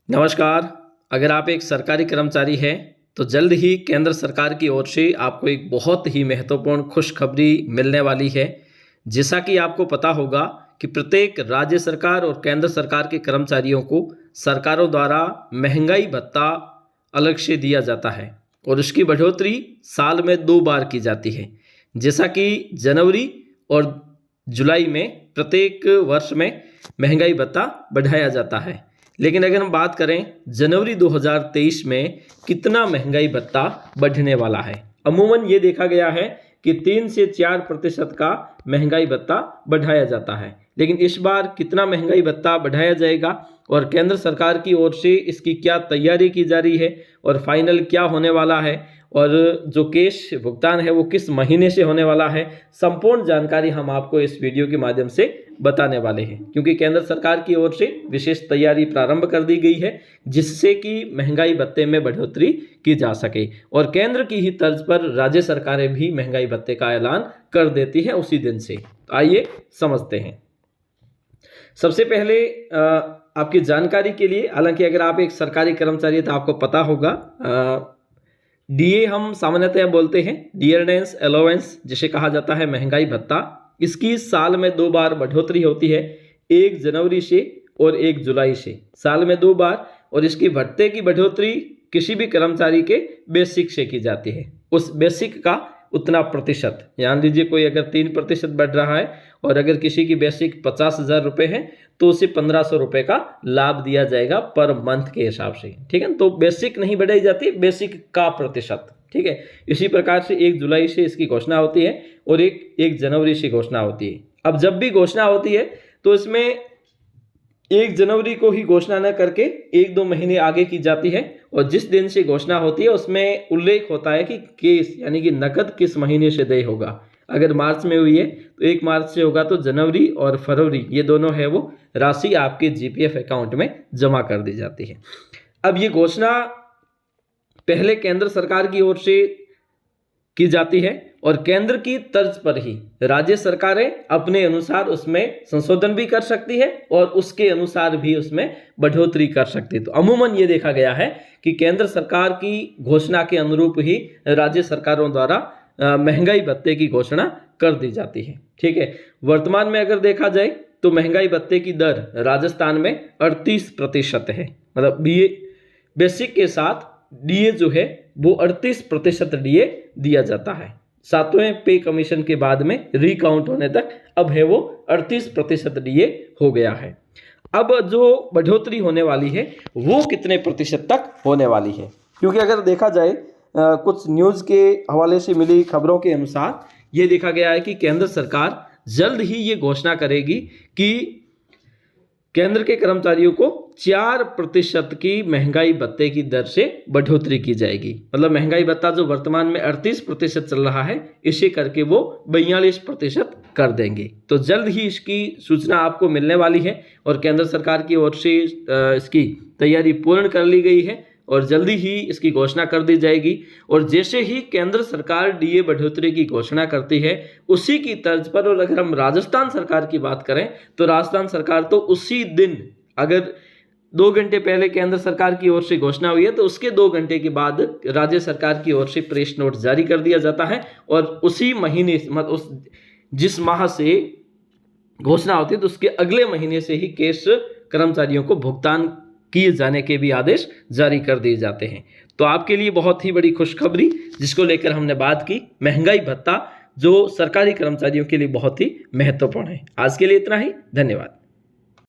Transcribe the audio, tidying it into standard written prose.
नमस्कार। अगर आप एक सरकारी कर्मचारी हैं तो जल्द ही केंद्र सरकार की ओर से आपको एक बहुत ही महत्वपूर्ण खुशखबरी मिलने वाली है। जैसा कि आपको पता होगा कि प्रत्येक राज्य सरकार और केंद्र सरकार के कर्मचारियों को सरकारों द्वारा महंगाई भत्ता अलग से दिया जाता है और उसकी बढ़ोतरी साल में 2 बार की जाती है। जैसा कि जनवरी और जुलाई में प्रत्येक वर्ष में महंगाई भत्ता बढ़ाया जाता है। लेकिन अगर हम बात करें जनवरी 2023 में कितना महंगाई भत्ता बढ़ने वाला है, अमूमन ये देखा गया है कि 3 से 4% का महंगाई भत्ता बढ़ाया जाता है। लेकिन इस बार कितना महंगाई भत्ता बढ़ाया जाएगा और केंद्र सरकार की ओर से इसकी क्या तैयारी की जा रही है और फाइनल क्या होने वाला है और जो कैश भुगतान है वो किस महीने से होने वाला है, संपूर्ण जानकारी हम आपको इस वीडियो के माध्यम से बताने वाले हैं। क्योंकि केंद्र सरकार की ओर से विशेष तैयारी प्रारंभ कर दी गई है जिससे कि महंगाई भत्ते में बढ़ोतरी की जा सके और केंद्र की ही तर्ज पर राज्य सरकारें भी महंगाई भत्ते का ऐलान कर देती हैं उसी दिन से। तो आइए समझते हैं। सबसे पहले आपकी जानकारी के लिए, हालांकि अगर आप एक सरकारी कर्मचारी हैं तो आपको पता होगा, डीए हम सामान्यतः बोलते हैं, डियरनेस अलाउंस जिसे कहा जाता है महंगाई भत्ता। इसकी साल में 2 बार बढ़ोतरी होती है, 1 जनवरी से और 1 जुलाई से, साल में 2 बार। और इसकी भत्ते की बढ़ोतरी किसी भी कर्मचारी के बेसिक से की जाती है, उस बेसिक का उतना प्रतिशत। ध्यान दीजिए, कोई अगर 3% बढ़ रहा है और अगर किसी की बेसिक 50,000 रुपये है तो उसे 1,500 रुपये का लाभ दिया जाएगा पर मंथ के हिसाब से। ठीक है, तो बेसिक नहीं बढ़ाई जाती, बेसिक का प्रतिशत। ठीक है, इसी प्रकार से 1 जुलाई से इसकी घोषणा होती है और 1 जनवरी से घोषणा होती है। अब जब भी घोषणा होती है तो इसमें 1 जनवरी को ही घोषणा न करके 1-2 महीने आगे की जाती है और जिस दिन से घोषणा होती है उसमें उल्लेख होता है कि केस यानी कि नकद किस महीने से देय होगा। अगर मार्च में हुई है तो 1 मार्च से होगा तो जनवरी और फरवरी ये दोनों है वो राशि आपके जीपीएफ अकाउंट में जमा कर दी जाती है। अब ये घोषणा पहले केंद्र सरकार की ओर से की जाती है और केंद्र की तर्ज पर ही राज्य सरकारें अपने अनुसार उसमें संशोधन भी कर सकती है और उसके अनुसार भी उसमें बढ़ोतरी कर सकती है। तो अमूमन ये देखा गया है कि केंद्र सरकार की घोषणा के अनुरूप ही राज्य सरकारों द्वारा महंगाई भत्ते की घोषणा कर दी जाती है। ठीक है, वर्तमान में अगर देखा जाए तो महंगाई भत्ते की दर राजस्थान में 38% है। मतलब बेसिक के साथ डीए जो है वो 38% डीए दिया जाता है। 7वें पे कमीशन के बाद में रिकाउंट होने तक अब है वो 38% डीए हो गया है। अब जो बढ़ोतरी होने वाली है वो कितने प्रतिशत तक होने वाली है, क्योंकि अगर देखा जाए कुछ न्यूज़ के हवाले से मिली खबरों के अनुसार ये देखा गया है कि केंद्र सरकार जल्द ही ये घोषणा करेगी कि केंद्र के कर्मचारियों को 4% की महंगाई भत्ते की दर से बढ़ोतरी की जाएगी। मतलब महंगाई भत्ता जो वर्तमान में 38% चल रहा है इसे करके वो 42% कर देंगे। तो जल्द ही इसकी सूचना आपको मिलने वाली है और केंद्र सरकार की ओर से इसकी तैयारी पूर्ण कर ली गई है और जल्दी ही इसकी घोषणा कर दी जाएगी। और जैसे ही केंद्र सरकार डीए बढ़ोतरी की घोषणा करती है उसी की तर्ज पर, और अगर हम राजस्थान सरकार की बात करें तो राजस्थान सरकार तो उसी दिन, अगर 2 घंटे पहले केंद्र सरकार की ओर से घोषणा हुई है तो उसके 2 घंटे के बाद राज्य सरकार की ओर से प्रेस नोट जारी कर दिया जाता है और उसी महीने, मतलब जिस माह से घोषणा होती है तो उसके अगले महीने से ही कैश कर्मचारियों को भुगतान किए जाने के भी आदेश जारी कर दिए जाते हैं। तो आपके लिए बहुत ही बड़ी खुशखबरी जिसको लेकर हमने बात की, महंगाई भत्ता जो सरकारी कर्मचारियों के लिए बहुत ही महत्वपूर्ण है। आज के लिए इतना ही, धन्यवाद।